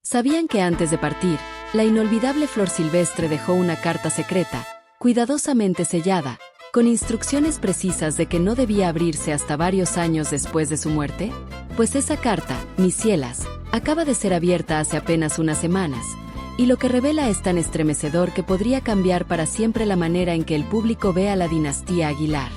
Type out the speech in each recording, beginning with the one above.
Sabían que antes de partir, la inolvidable Flor Silvestre dejó una carta secreta, cuidadosamente sellada, con instrucciones precisas de que no debía abrirse hasta varios años después de su muerte? Pues esa carta, mis cielas, acaba de ser abierta hace apenas unas semanas, y lo que revela es tan estremecedor que podría cambiar para siempre la manera en que el público ve a la dinastía Aguilar.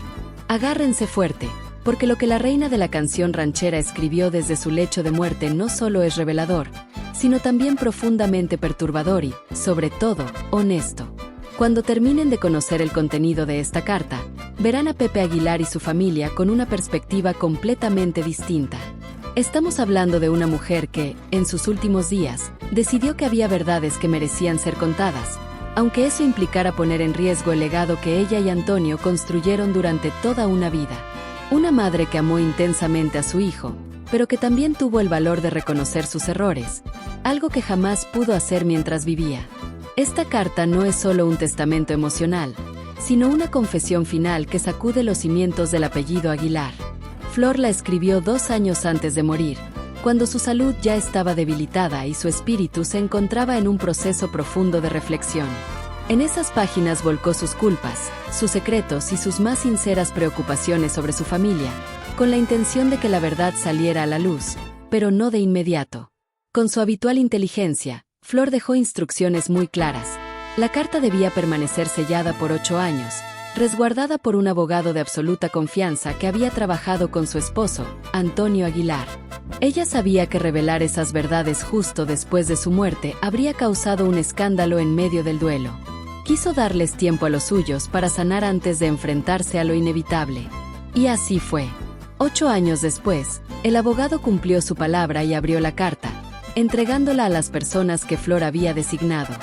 Agárrense fuerte, porque lo que la reina de la canción ranchera escribió desde su lecho de muerte no solo es revelador, sino también profundamente perturbador y, sobre todo, honesto. Cuando terminen de conocer el contenido de esta carta, verán a Pepe Aguilar y su familia con una perspectiva completamente distinta. Estamos hablando de una mujer que, en sus últimos días, decidió que había verdades que merecían ser contadas, aunque eso implicara poner en riesgo el legado que ella y Antonio construyeron durante toda una vida. Una madre que amó intensamente a su hijo, pero que también tuvo el valor de reconocer sus errores, algo que jamás pudo hacer mientras vivía. Esta carta no es solo un testamento emocional, sino una confesión final que sacude los cimientos del apellido Aguilar. Flor la escribió 2 años antes de morir, cuando su salud ya estaba debilitada y su espíritu se encontraba en un proceso profundo de reflexión. En esas páginas volcó sus culpas, sus secretos y sus más sinceras preocupaciones sobre su familia, con la intención de que la verdad saliera a la luz, pero no de inmediato. Con su habitual inteligencia, Flor dejó instrucciones muy claras. La carta debía permanecer sellada por 8 años, resguardada por un abogado de absoluta confianza que había trabajado con su esposo, Antonio Aguilar. Ella sabía que revelar esas verdades justo después de su muerte habría causado un escándalo en medio del duelo. Quiso darles tiempo a los suyos para sanar antes de enfrentarse a lo inevitable. Y así fue. 8 años después, el abogado cumplió su palabra y abrió la carta, entregándola a las personas que Flor había designado.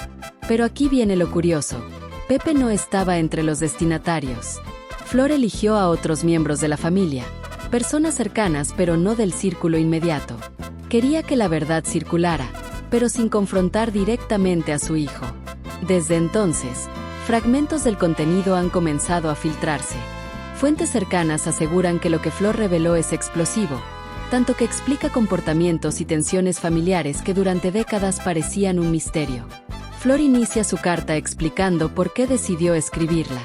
Pero aquí viene lo curioso. Pepe no estaba entre los destinatarios. Flor eligió a otros miembros de la familia, personas cercanas pero no del círculo inmediato. Quería que la verdad circulara, pero sin confrontar directamente a su hijo. Desde entonces, fragmentos del contenido han comenzado a filtrarse. Fuentes cercanas aseguran que lo que Flor reveló es explosivo, tanto que explica comportamientos y tensiones familiares que durante décadas parecían un misterio. Flor inicia su carta explicando por qué decidió escribirla.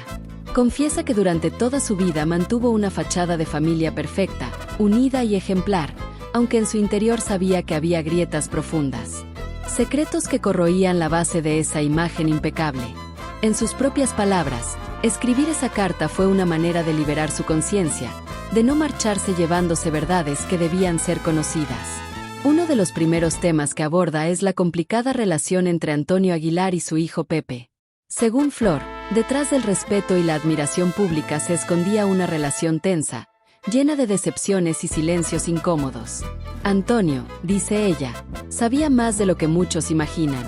Confiesa que durante toda su vida mantuvo una fachada de familia perfecta, unida y ejemplar, aunque en su interior sabía que había grietas profundas. Secretos que corroían la base de esa imagen impecable. En sus propias palabras, escribir esa carta fue una manera de liberar su conciencia, de no marcharse llevándose verdades que debían ser conocidas. Uno de los primeros temas que aborda es la complicada relación entre Antonio Aguilar y su hijo Pepe. Según Flor, detrás del respeto y la admiración pública se escondía una relación tensa, llena de decepciones y silencios incómodos. Antonio, dice ella, sabía más de lo que muchos imaginan.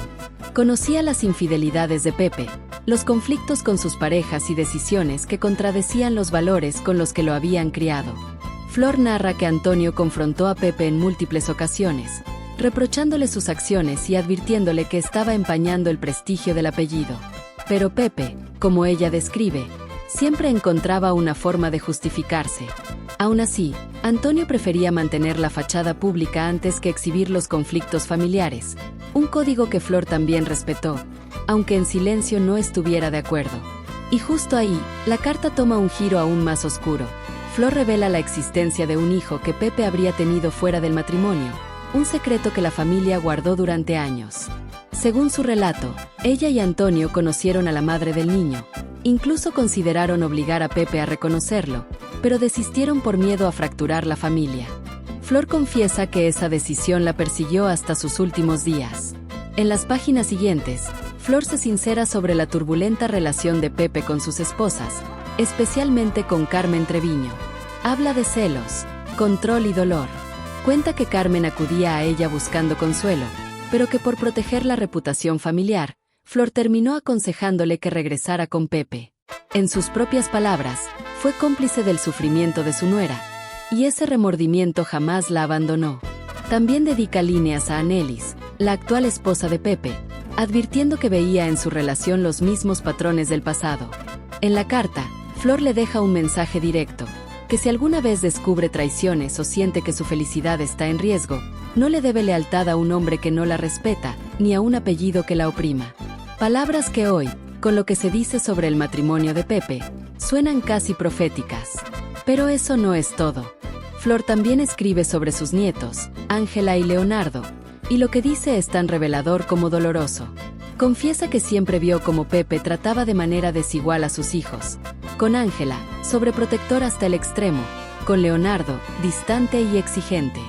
Conocía las infidelidades de Pepe, los conflictos con sus parejas y decisiones que contradecían los valores con los que lo habían criado. Flor narra que Antonio confrontó a Pepe en múltiples ocasiones, reprochándole sus acciones y advirtiéndole que estaba empañando el prestigio del apellido. Pero Pepe, como ella describe, siempre encontraba una forma de justificarse. Aún así, Antonio prefería mantener la fachada pública antes que exhibir los conflictos familiares, un código que Flor también respetó, aunque en silencio no estuviera de acuerdo. Y justo ahí, la carta toma un giro aún más oscuro. Flor revela la existencia de un hijo que Pepe habría tenido fuera del matrimonio, un secreto que la familia guardó durante años. Según su relato, ella y Antonio conocieron a la madre del niño, incluso consideraron obligar a Pepe a reconocerlo, pero desistieron por miedo a fracturar la familia. Flor confiesa que esa decisión la persiguió hasta sus últimos días. En las páginas siguientes, Flor se sincera sobre la turbulenta relación de Pepe con sus esposas, especialmente con Carmen Treviño. Habla de celos, control y dolor. Cuenta que Carmen acudía a ella buscando consuelo, pero que por proteger la reputación familiar, Flor terminó aconsejándole que regresara con Pepe. En sus propias palabras, fue cómplice del sufrimiento de su nuera, y ese remordimiento jamás la abandonó. También dedica líneas a Anelis, la actual esposa de Pepe, advirtiendo que veía en su relación los mismos patrones del pasado. En la carta, Flor le deja un mensaje directo, que si alguna vez descubre traiciones o siente que su felicidad está en riesgo, No le debe lealtad a un hombre que no la respeta, ni a un apellido que la oprima. Palabras que hoy, con lo que se dice sobre el matrimonio de Pepe, suenan casi proféticas. Pero eso no es todo. Flor también escribe sobre sus nietos, Ángela y Leonardo, y lo que dice es tan revelador como doloroso. Confiesa que siempre vio cómo Pepe trataba de manera desigual a sus hijos. Con Ángela, sobreprotector hasta el extremo, con Leonardo, distante y exigente.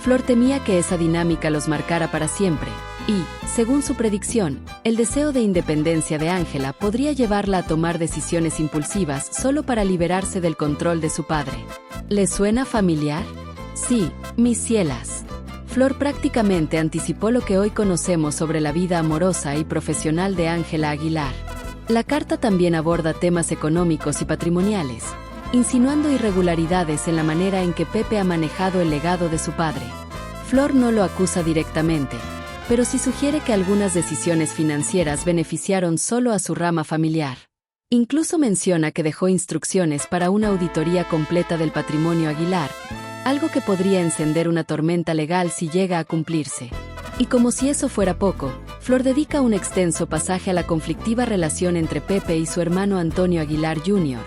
Flor temía que esa dinámica los marcara para siempre, y, según su predicción, el deseo de independencia de Ángela podría llevarla a tomar decisiones impulsivas solo para liberarse del control de su padre. ¿Le suena familiar? Sí, mis cielas. Flor prácticamente anticipó lo que hoy conocemos sobre la vida amorosa y profesional de Ángela Aguilar. La carta también aborda temas económicos y patrimoniales, insinuando irregularidades en la manera en que Pepe ha manejado el legado de su padre. Flor no lo acusa directamente, pero sí sugiere que algunas decisiones financieras beneficiaron solo a su rama familiar. Incluso menciona que dejó instrucciones para una auditoría completa del patrimonio Aguilar, algo que podría encender una tormenta legal si llega a cumplirse. Y como si eso fuera poco, Flor dedica un extenso pasaje a la conflictiva relación entre Pepe y su hermano Antonio Aguilar Jr.,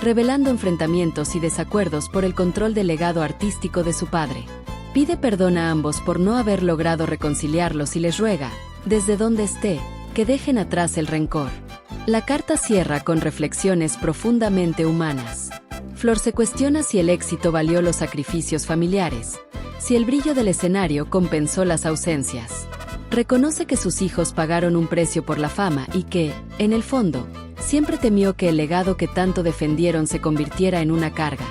revelando enfrentamientos y desacuerdos por el control del legado artístico de su padre. Pide perdón a ambos por no haber logrado reconciliarlos y les ruega, desde donde esté, que dejen atrás el rencor. La carta cierra con reflexiones profundamente humanas. Flor se cuestiona si el éxito valió los sacrificios familiares, si el brillo del escenario compensó las ausencias. Reconoce que sus hijos pagaron un precio por la fama y que, en el fondo, siempre temió que el legado que tanto defendieron se convirtiera en una carga.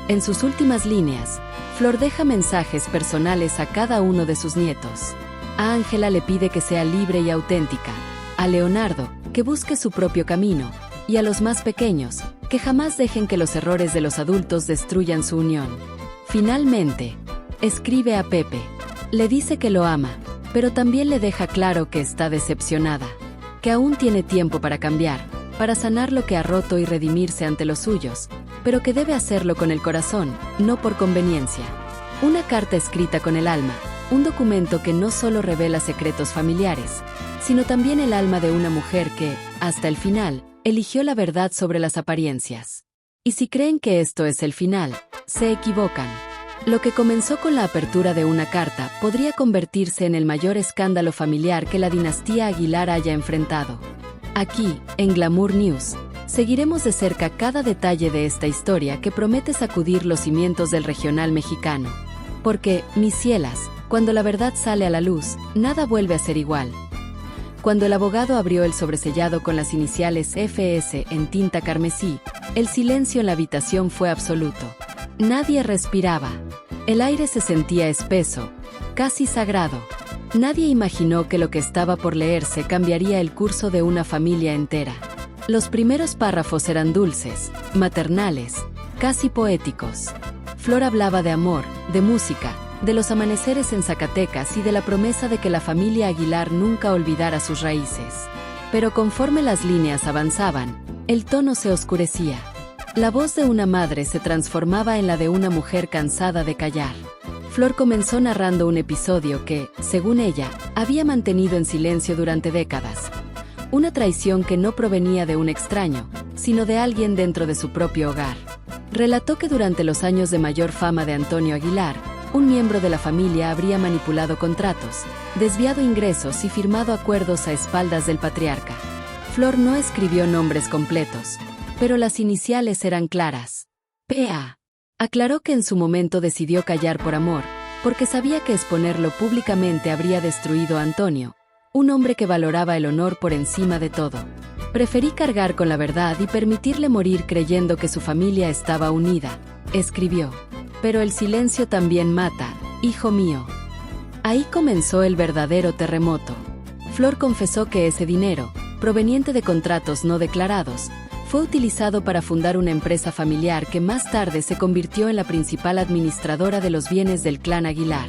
En sus últimas líneas, Flor deja mensajes personales a cada uno de sus nietos. A Ángela le pide que sea libre y auténtica, a Leonardo, que busque su propio camino, y a los más pequeños, que jamás dejen que los errores de los adultos destruyan su unión. Finalmente, escribe a Pepe. Le dice que lo ama, pero también le deja claro que está decepcionada, que aún tiene tiempo para cambiar, para sanar lo que ha roto y redimirse ante los suyos, pero que debe hacerlo con el corazón, no por conveniencia. Una carta escrita con el alma, un documento que no solo revela secretos familiares, sino también el alma de una mujer que, hasta el final, eligió la verdad sobre las apariencias. Y si creen que esto es el final, se equivocan. Lo que comenzó con la apertura de una carta podría convertirse en el mayor escándalo familiar que la dinastía Aguilar haya enfrentado. Aquí, en Glamour News, seguiremos de cerca cada detalle de esta historia que promete sacudir los cimientos del regional mexicano. Porque, mis cielas, cuando la verdad sale a la luz, nada vuelve a ser igual. Cuando el abogado abrió el sobresellado con las iniciales FS en tinta carmesí, el silencio en la habitación fue absoluto. Nadie respiraba. El aire se sentía espeso, casi sagrado. Nadie imaginó que lo que estaba por leerse cambiaría el curso de una familia entera. Los primeros párrafos eran dulces, maternales, casi poéticos. Flor hablaba de amor, de música, de los amaneceres en Zacatecas y de la promesa de que la familia Aguilar nunca olvidara sus raíces. Pero conforme las líneas avanzaban, el tono se oscurecía. La voz de una madre se transformaba en la de una mujer cansada de callar. Flor comenzó narrando un episodio que, según ella, había mantenido en silencio durante décadas. Una traición que no provenía de un extraño, sino de alguien dentro de su propio hogar. Relató que durante los años de mayor fama de Antonio Aguilar, un miembro de la familia habría manipulado contratos, desviado ingresos y firmado acuerdos a espaldas del patriarca. Flor no escribió nombres completos, pero las iniciales eran claras. P.A. Aclaró que en su momento decidió callar por amor, porque sabía que exponerlo públicamente habría destruido a Antonio, un hombre que valoraba el honor por encima de todo. Preferí cargar con la verdad y permitirle morir creyendo que su familia estaba unida, escribió. Pero el silencio también mata, hijo mío. Ahí comenzó el verdadero terremoto. Flor confesó que ese dinero, proveniente de contratos no declarados, fue utilizado para fundar una empresa familiar que más tarde se convirtió en la principal administradora de los bienes del clan Aguilar.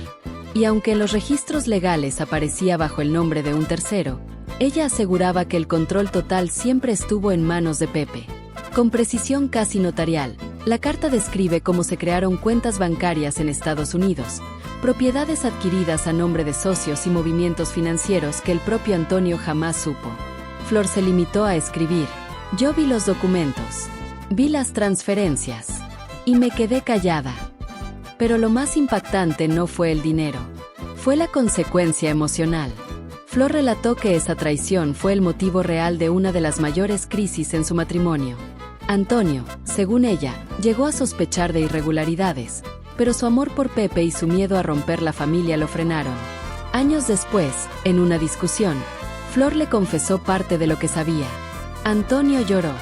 Y aunque en los registros legales aparecía bajo el nombre de un tercero, ella aseguraba que el control total siempre estuvo en manos de Pepe. Con precisión casi notarial, la carta describe cómo se crearon cuentas bancarias en Estados Unidos, propiedades adquiridas a nombre de socios y movimientos financieros que el propio Antonio jamás supo. Flor se limitó a escribir: yo vi los documentos, vi las transferencias, y me quedé callada. Pero lo más impactante no fue el dinero, fue la consecuencia emocional. Flor relató que esa traición fue el motivo real de una de las mayores crisis en su matrimonio. Antonio, según ella, llegó a sospechar de irregularidades, pero su amor por Pepe y su miedo a romper la familia lo frenaron. Años después, en una discusión, Flor le confesó parte de lo que sabía. Antonio lloró.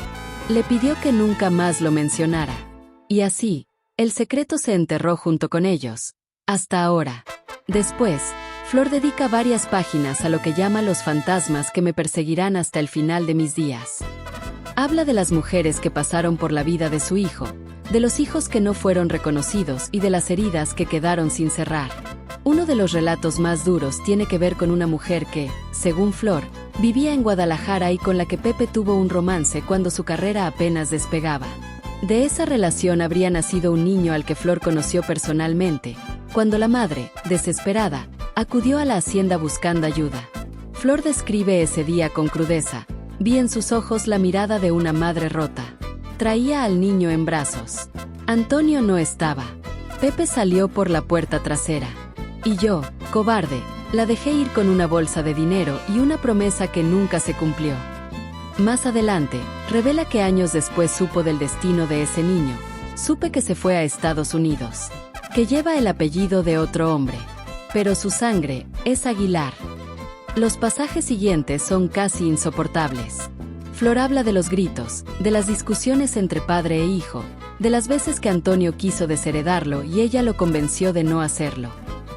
Le pidió que nunca más lo mencionara. Y así, el secreto se enterró junto con ellos. Hasta ahora. Después, Flor dedica varias páginas a lo que llama los fantasmas que me perseguirán hasta el final de mis días. Habla de las mujeres que pasaron por la vida de su hijo, de los hijos que no fueron reconocidos y de las heridas que quedaron sin cerrar. Uno de los relatos más duros tiene que ver con una mujer que, según Flor, vivía en Guadalajara y con la que Pepe tuvo un romance cuando su carrera apenas despegaba. De esa relación habría nacido un niño al que Flor conoció personalmente, cuando la madre, desesperada, acudió a la hacienda buscando ayuda. Flor describe ese día con crudeza: vi en sus ojos la mirada de una madre rota. Traía al niño en brazos. Antonio no estaba. Pepe salió por la puerta trasera. Y yo, cobarde, la dejé ir con una bolsa de dinero y una promesa que nunca se cumplió. Más adelante, revela que años después supo del destino de ese niño. Supe que se fue a Estados Unidos, que lleva el apellido de otro hombre, pero su sangre es Aguilar. Los pasajes siguientes son casi insoportables. Flor habla de los gritos, de las discusiones entre padre e hijo, de las veces que Antonio quiso desheredarlo y ella lo convenció de no hacerlo.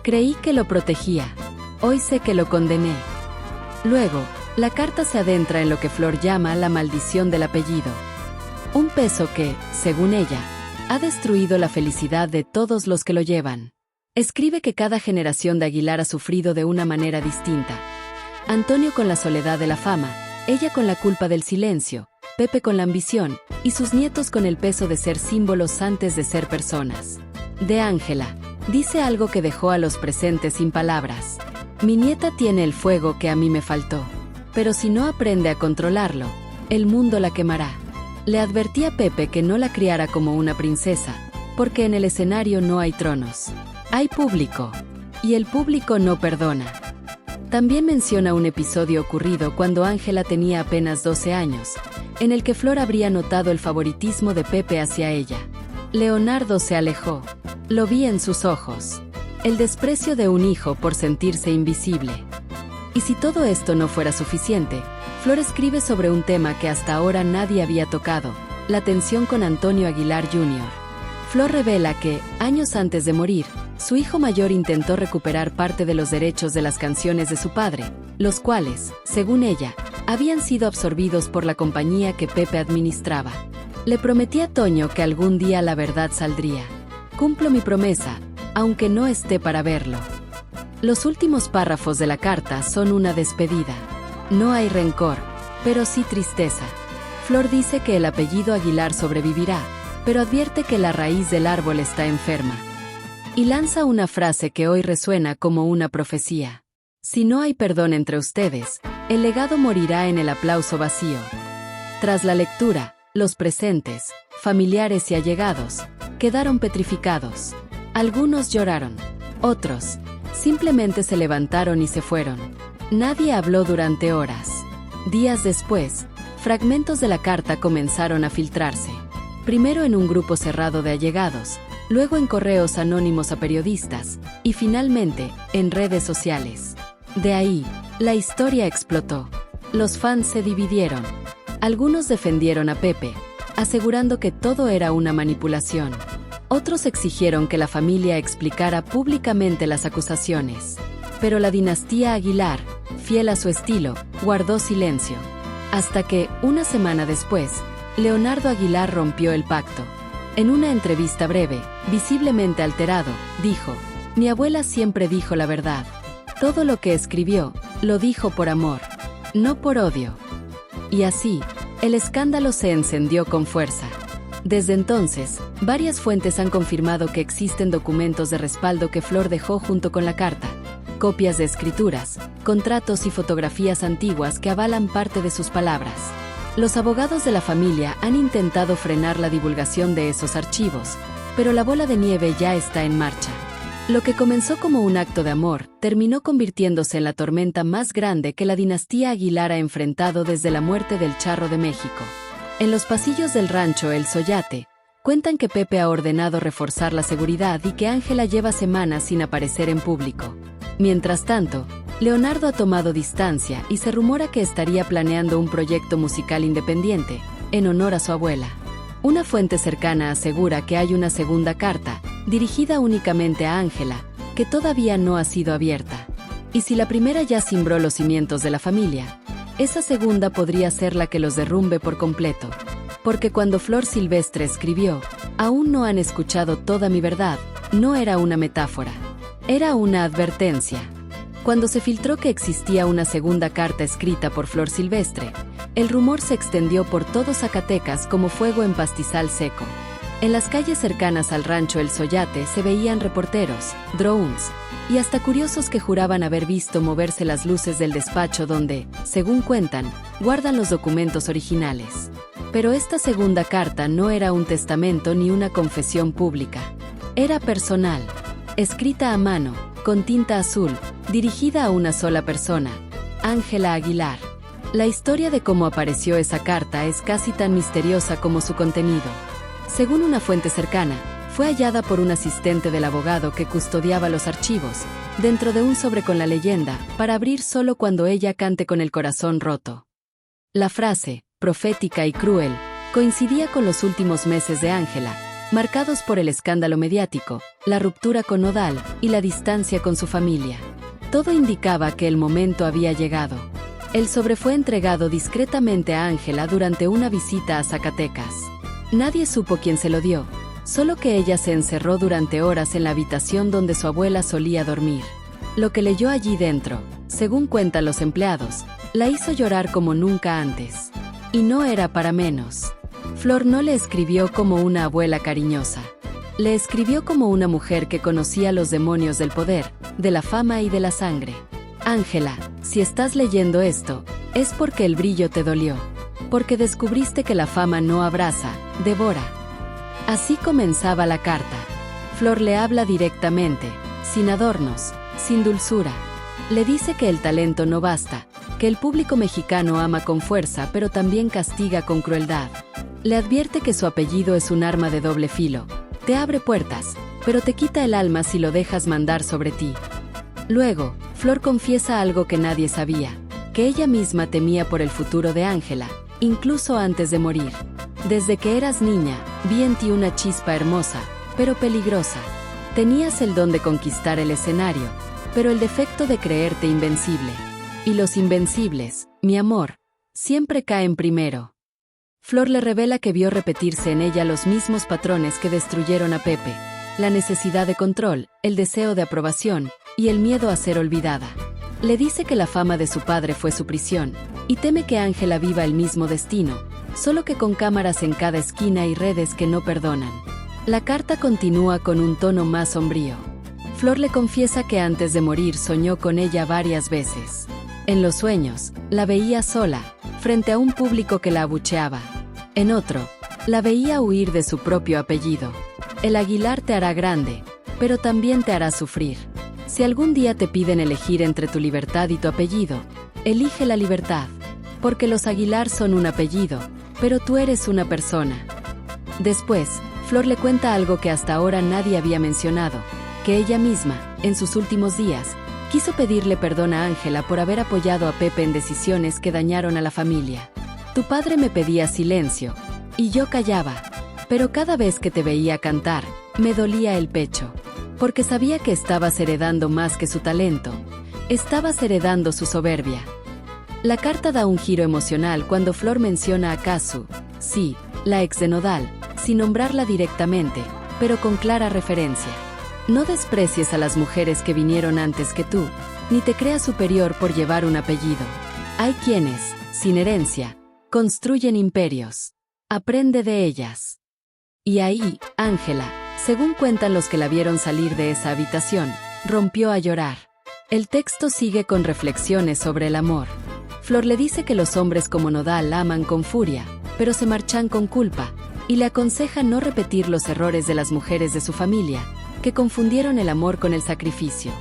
Creí que lo protegía. Hoy sé que lo condené. Luego, la carta se adentra en lo que Flor llama la maldición del apellido. Un peso que, según ella, ha destruido la felicidad de todos los que lo llevan. Escribe que cada generación de Aguilar ha sufrido de una manera distinta. Antonio con la soledad de la fama, ella con la culpa del silencio, Pepe con la ambición, y sus nietos con el peso de ser símbolos antes de ser personas. De Ángela, dice algo que dejó a los presentes sin palabras. Mi nieta tiene el fuego que a mí me faltó, pero si no aprende a controlarlo, el mundo la quemará. Le advertí a Pepe que no la criara como una princesa, porque en el escenario no hay tronos. Hay público, y el público no perdona. También menciona un episodio ocurrido cuando Ángela tenía apenas 12 años, en el que Flor habría notado el favoritismo de Pepe hacia ella. Leonardo se alejó. Lo vi en sus ojos. El desprecio de un hijo por sentirse invisible. Y si todo esto no fuera suficiente, Flor escribe sobre un tema que hasta ahora nadie había tocado: la tensión con Antonio Aguilar Jr. Flor revela que, años antes de morir, su hijo mayor intentó recuperar parte de los derechos de las canciones de su padre, los cuales, según ella, habían sido absorbidos por la compañía que Pepe administraba. Le prometí a Toño que algún día la verdad saldría. Cumplo mi promesa, aunque no esté para verlo. Los últimos párrafos de la carta son una despedida. No hay rencor, pero sí tristeza. Flor dice que el apellido Aguilar sobrevivirá, pero advierte que la raíz del árbol está enferma. Y lanza una frase que hoy resuena como una profecía. Si no hay perdón entre ustedes, el legado morirá en el aplauso vacío. Tras la lectura, los presentes, familiares y allegados, quedaron petrificados. Algunos lloraron. Otros, simplemente se levantaron y se fueron. Nadie habló durante horas. Días después, fragmentos de la carta comenzaron a filtrarse. Primero en un grupo cerrado de allegados, luego en correos anónimos a periodistas, y finalmente, en redes sociales. De ahí, la historia explotó. Los fans se dividieron. Algunos defendieron a Pepe, asegurando que todo era una manipulación. Otros exigieron que la familia explicara públicamente las acusaciones. Pero la dinastía Aguilar, fiel a su estilo, guardó silencio. Hasta que, una semana después, Leonardo Aguilar rompió el pacto. En una entrevista breve, visiblemente alterado, dijo: mi abuela siempre dijo la verdad. Todo lo que escribió, lo dijo por amor, no por odio. Y así, el escándalo se encendió con fuerza. Desde entonces, varias fuentes han confirmado que existen documentos de respaldo que Flor dejó junto con la carta, copias de escrituras, contratos y fotografías antiguas que avalan parte de sus palabras. Los abogados de la familia han intentado frenar la divulgación de esos archivos, pero la bola de nieve ya está en marcha. Lo que comenzó como un acto de amor, terminó convirtiéndose en la tormenta más grande que la dinastía Aguilar ha enfrentado desde la muerte del Charro de México. En los pasillos del rancho El Soyate, cuentan que Pepe ha ordenado reforzar la seguridad y que Ángela lleva semanas sin aparecer en público. Mientras tanto, Leonardo ha tomado distancia y se rumora que estaría planeando un proyecto musical independiente, en honor a su abuela. Una fuente cercana asegura que hay una segunda carta, dirigida únicamente a Ángela, que todavía no ha sido abierta. Y si la primera ya cimbró los cimientos de la familia, esa segunda podría ser la que los derrumbe por completo. Porque cuando Flor Silvestre escribió, "Aún no han escuchado toda mi verdad", no era una metáfora. Era una advertencia. Cuando se filtró que existía una segunda carta escrita por Flor Silvestre, el rumor se extendió por todo Zacatecas como fuego en pastizal seco. En las calles cercanas al rancho El Soyate se veían reporteros, drones, y hasta curiosos que juraban haber visto moverse las luces del despacho donde, según cuentan, guardan los documentos originales. Pero esta segunda carta no era un testamento ni una confesión pública. Era personal, escrita a mano, con tinta azul, dirigida a una sola persona, Ángela Aguilar. La historia de cómo apareció esa carta es casi tan misteriosa como su contenido. Según una fuente cercana, fue hallada por un asistente del abogado que custodiaba los archivos, dentro de un sobre con la leyenda, para abrir solo cuando ella cante con el corazón roto. La frase, profética y cruel, coincidía con los últimos meses de Ángela, marcados por el escándalo mediático, la ruptura con Nodal y la distancia con su familia. Todo indicaba que el momento había llegado. El sobre fue entregado discretamente a Ángela durante una visita a Zacatecas. Nadie supo quién se lo dio, solo que ella se encerró durante horas en la habitación donde su abuela solía dormir. Lo que leyó allí dentro, según cuentan los empleados, la hizo llorar como nunca antes. Y no era para menos. Flor no le escribió como una abuela cariñosa. Le escribió como una mujer que conocía los demonios del poder, de la fama y de la sangre. Ángela, si estás leyendo esto, es porque el brillo te dolió. Porque descubriste que la fama no abraza, devora. Así comenzaba la carta. Flor le habla directamente, sin adornos, sin dulzura. Le dice que el talento no basta, que el público mexicano ama con fuerza pero también castiga con crueldad. Le advierte que su apellido es un arma de doble filo. Te abre puertas, pero te quita el alma si lo dejas mandar sobre ti. Luego, Flor confiesa algo que nadie sabía, que ella misma temía por el futuro de Ángela, incluso antes de morir. Desde que eras niña, vi en ti una chispa hermosa, pero peligrosa. Tenías el don de conquistar el escenario, pero el defecto de creerte invencible. Y los invencibles, mi amor, siempre caen primero. Flor le revela que vio repetirse en ella los mismos patrones que destruyeron a Pepe, la necesidad de control, el deseo de aprobación y el miedo a ser olvidada. Le dice que la fama de su padre fue su prisión, y teme que Ángela viva el mismo destino, solo que con cámaras en cada esquina y redes que no perdonan. La carta continúa con un tono más sombrío. Flor le confiesa que antes de morir soñó con ella varias veces. En los sueños, la veía sola, frente a un público que la abucheaba. En otro, la veía huir de su propio apellido. El Aguilar te hará grande, pero también te hará sufrir. Si algún día te piden elegir entre tu libertad y tu apellido, elige la libertad, porque los Aguilar son un apellido, pero tú eres una persona. Después, Flor le cuenta algo que hasta ahora nadie había mencionado, que ella misma, en sus últimos días, quiso pedirle perdón a Ángela por haber apoyado a Pepe en decisiones que dañaron a la familia. Tu padre me pedía silencio, y yo callaba, pero cada vez que te veía cantar, me dolía el pecho. Porque sabía que estabas heredando más que su talento, estabas heredando su soberbia. La carta da un giro emocional cuando Flor menciona a Casu, sí, la ex de Nodal, sin nombrarla directamente, pero con clara referencia. No desprecies a las mujeres que vinieron antes que tú, ni te creas superior por llevar un apellido. Hay quienes, sin herencia, construyen imperios. Aprende de ellas. Y ahí, Ángela, según cuentan los que la vieron salir de esa habitación, rompió a llorar. El texto sigue con reflexiones sobre el amor. Flor le dice que los hombres como Nodal aman con furia, pero se marchan con culpa, y le aconseja no repetir los errores de las mujeres de su familia, que confundieron el amor con el sacrificio.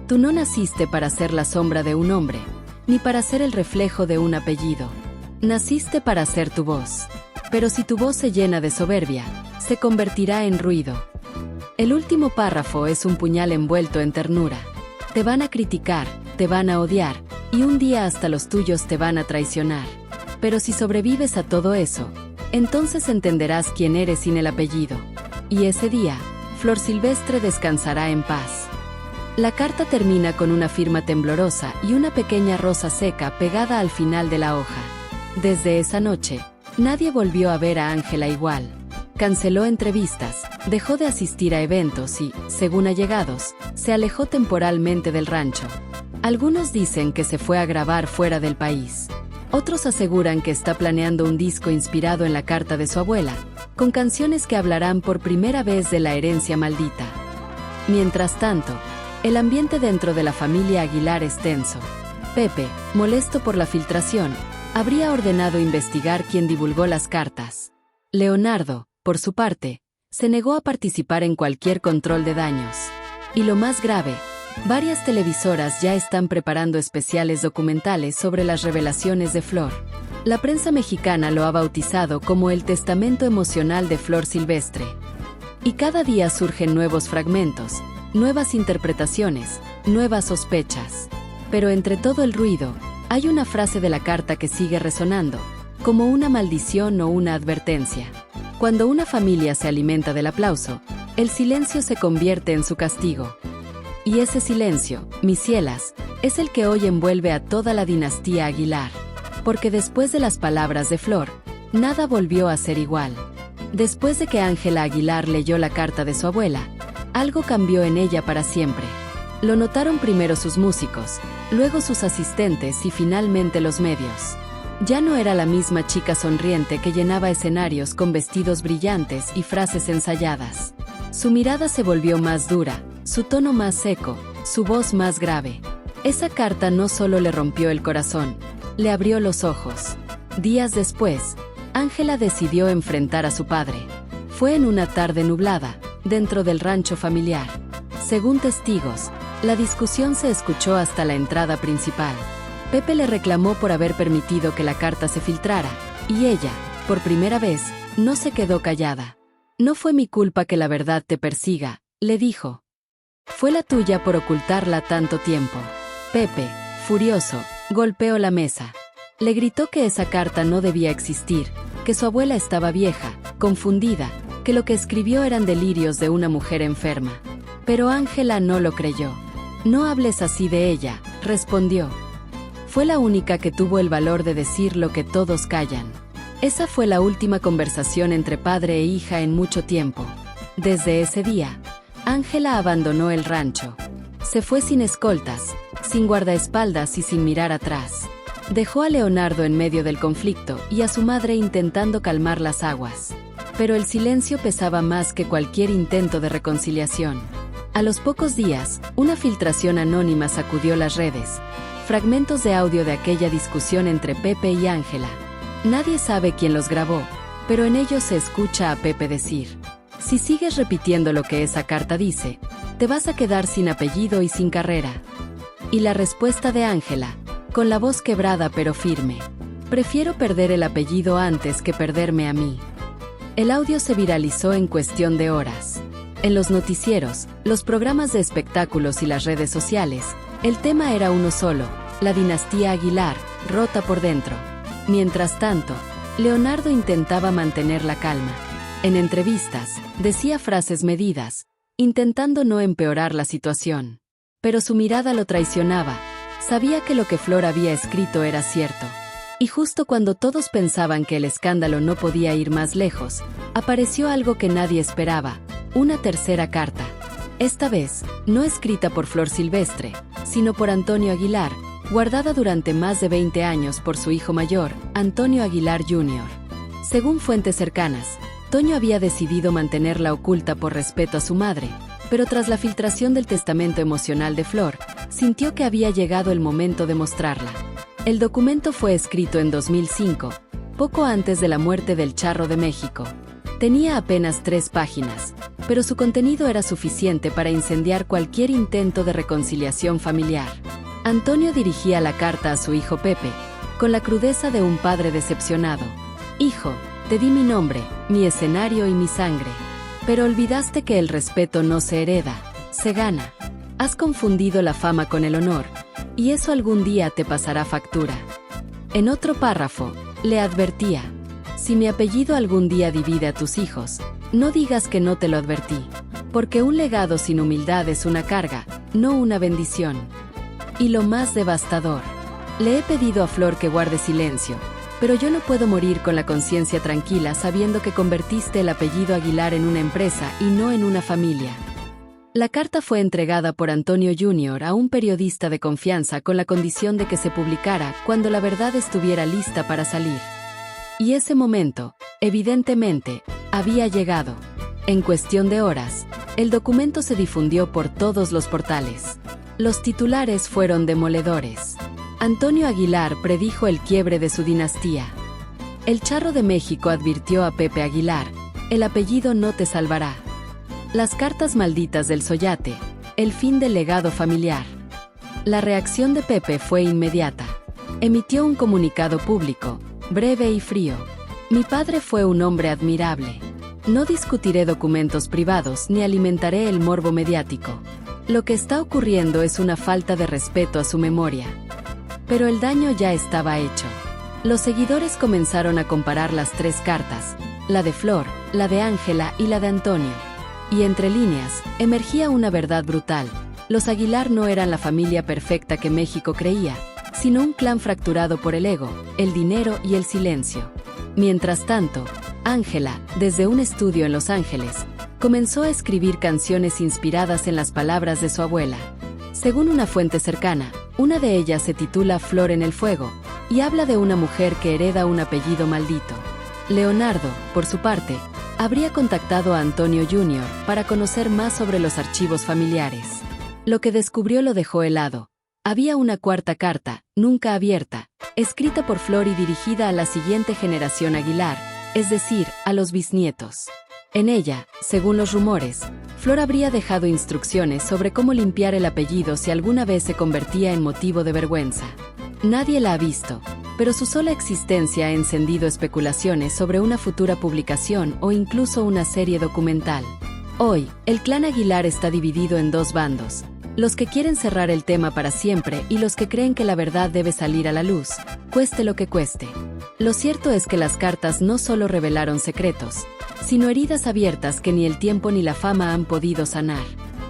Tú no naciste para ser la sombra de un hombre, ni para ser el reflejo de un apellido. Naciste para ser tu voz. Pero si tu voz se llena de soberbia, se convertirá en ruido. El último párrafo es un puñal envuelto en ternura. Te van a criticar, te van a odiar, y un día hasta los tuyos te van a traicionar. Pero si sobrevives a todo eso, entonces entenderás quién eres sin el apellido. Y ese día, Flor Silvestre descansará en paz. La carta termina con una firma temblorosa y una pequeña rosa seca pegada al final de la hoja. Desde esa noche, nadie volvió a ver a Ángela igual. Canceló entrevistas, dejó de asistir a eventos y, según allegados, se alejó temporalmente del rancho. Algunos dicen que se fue a grabar fuera del país. Otros aseguran que está planeando un disco inspirado en la carta de su abuela, con canciones que hablarán por primera vez de la herencia maldita. Mientras tanto, el ambiente dentro de la familia Aguilar es tenso. Pepe, molesto por la filtración, habría ordenado investigar quién divulgó las cartas. Leonardo, por su parte, se negó a participar en cualquier control de daños. Y lo más grave, varias televisoras ya están preparando especiales documentales sobre las revelaciones de Flor. La prensa mexicana lo ha bautizado como el testamento emocional de Flor Silvestre. Y cada día surgen nuevos fragmentos, nuevas interpretaciones, nuevas sospechas. Pero entre todo el ruido, hay una frase de la carta que sigue resonando, como una maldición o una advertencia. Cuando una familia se alimenta del aplauso, el silencio se convierte en su castigo. Y ese silencio, mis cielas, es el que hoy envuelve a toda la dinastía Aguilar. Porque después de las palabras de Flor, nada volvió a ser igual. Después de que Ángela Aguilar leyó la carta de su abuela, algo cambió en ella para siempre. Lo notaron primero sus músicos, luego sus asistentes y finalmente los medios. Ya no era la misma chica sonriente que llenaba escenarios con vestidos brillantes y frases ensayadas. Su mirada se volvió más dura, su tono más seco, su voz más grave. Esa carta no solo le rompió el corazón, le abrió los ojos. Días después, Ángela decidió enfrentar a su padre. Fue en una tarde nublada, dentro del rancho familiar. Según testigos, la discusión se escuchó hasta la entrada principal. Pepe le reclamó por haber permitido que la carta se filtrara, y ella, por primera vez, no se quedó callada. No fue mi culpa que la verdad te persiga, le dijo. Fue la tuya por ocultarla tanto tiempo. Pepe, furioso, golpeó la mesa. Le gritó que esa carta no debía existir, que su abuela estaba vieja, confundida, que lo que escribió eran delirios de una mujer enferma. Pero Ángela no lo creyó. No hables así de ella, respondió. Fue la única que tuvo el valor de decir lo que todos callan. Esa fue la última conversación entre padre e hija en mucho tiempo. Desde ese día, Ángela abandonó el rancho. Se fue sin escoltas, sin guardaespaldas y sin mirar atrás. Dejó a Leonardo en medio del conflicto y a su madre intentando calmar las aguas. Pero el silencio pesaba más que cualquier intento de reconciliación. A los pocos días, una filtración anónima sacudió las redes. Fragmentos de audio de aquella discusión entre Pepe y Ángela. Nadie sabe quién los grabó, pero en ellos se escucha a Pepe decir: si sigues repitiendo lo que esa carta dice, te vas a quedar sin apellido y sin carrera. Y la respuesta de Ángela, con la voz quebrada pero firme: prefiero perder el apellido antes que perderme a mí. El audio se viralizó en cuestión de horas. En los noticieros, los programas de espectáculos y las redes sociales, el tema era uno solo: la dinastía Aguilar, rota por dentro. Mientras tanto, Leonardo intentaba mantener la calma. En entrevistas, decía frases medidas, intentando no empeorar la situación. Pero su mirada lo traicionaba. Sabía que lo que Flor había escrito era cierto. Y justo cuando todos pensaban que el escándalo no podía ir más lejos, apareció algo que nadie esperaba: una tercera carta. Esta vez, no escrita por Flor Silvestre, sino por Antonio Aguilar, guardada durante más de 20 años por su hijo mayor, Antonio Aguilar Jr. Según fuentes cercanas, Toño había decidido mantenerla oculta por respeto a su madre, pero tras la filtración del testamento emocional de Flor, sintió que había llegado el momento de mostrarla. El documento fue escrito en 2005, poco antes de la muerte del Charro de México. Tenía apenas 3 páginas, pero su contenido era suficiente para incendiar cualquier intento de reconciliación familiar. Antonio dirigía la carta a su hijo Pepe, con la crudeza de un padre decepcionado. «Hijo, te di mi nombre, mi escenario y mi sangre. Pero olvidaste que el respeto no se hereda, se gana. Has confundido la fama con el honor, y eso algún día te pasará factura». En otro párrafo, le advertía: «Si mi apellido algún día divide a tus hijos, no digas que no te lo advertí, porque un legado sin humildad es una carga, no una bendición». Y lo más devastador: «Le he pedido a Flor que guarde silencio, pero yo no puedo morir con la conciencia tranquila sabiendo que convertiste el apellido Aguilar en una empresa y no en una familia». La carta fue entregada por Antonio Jr. a un periodista de confianza con la condición de que se publicara cuando la verdad estuviera lista para salir. Y ese momento, evidentemente, había llegado. En cuestión de horas, el documento se difundió por todos los portales. Los titulares fueron demoledores. Antonio Aguilar predijo el quiebre de su dinastía. El Charro de México advirtió a Pepe Aguilar: «El apellido no te salvará». Las cartas malditas del Soyate, el fin del legado familiar. La reacción de Pepe fue inmediata. Emitió un comunicado público, breve y frío: «Mi padre fue un hombre admirable. No discutiré documentos privados ni alimentaré el morbo mediático. Lo que está ocurriendo es una falta de respeto a su memoria». Pero el daño ya estaba hecho. Los seguidores comenzaron a comparar las 3 cartas, la de Flor, la de Ángela y la de Antonio. Y entre líneas, emergía una verdad brutal: los Aguilar no eran la familia perfecta que México creía, sino un clan fracturado por el ego, el dinero y el silencio. Mientras tanto, Ángela, desde un estudio en Los Ángeles, comenzó a escribir canciones inspiradas en las palabras de su abuela. Según una fuente cercana, una de ellas se titula Flor en el fuego, y habla de una mujer que hereda un apellido maldito. Leonardo, por su parte, habría contactado a Antonio Jr. para conocer más sobre los archivos familiares. Lo que descubrió lo dejó helado. Había una 4ª carta, nunca abierta, escrita por Flor y dirigida a la siguiente generación Aguilar, es decir, a los bisnietos. En ella, según los rumores, Flor habría dejado instrucciones sobre cómo limpiar el apellido si alguna vez se convertía en motivo de vergüenza. Nadie la ha visto, pero su sola existencia ha encendido especulaciones sobre una futura publicación o incluso una serie documental. Hoy, el clan Aguilar está dividido en 2 bandos: los que quieren cerrar el tema para siempre y los que creen que la verdad debe salir a la luz, cueste lo que cueste. Lo cierto es que las cartas no solo revelaron secretos, sino heridas abiertas que ni el tiempo ni la fama han podido sanar.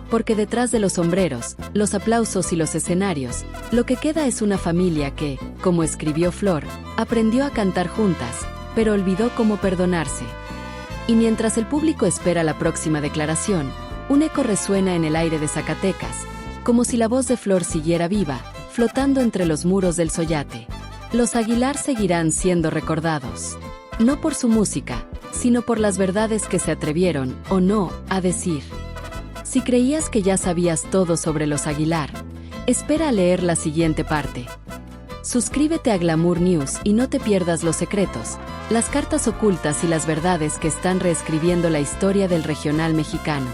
Porque detrás de los sombreros, los aplausos y los escenarios, lo que queda es una familia que, como escribió Flor, aprendió a cantar juntas, pero olvidó cómo perdonarse. Y mientras el público espera la próxima declaración, un eco resuena en el aire de Zacatecas, como si la voz de Flor siguiera viva, flotando entre los muros del Soyate. Los Aguilar seguirán siendo recordados, no por su música, sino por las verdades que se atrevieron, o no, a decir. Si creías que ya sabías todo sobre los Aguilar, espera a leer la siguiente parte. Suscríbete a Glamour News y no te pierdas los secretos, las cartas ocultas y las verdades que están reescribiendo la historia del regional mexicano.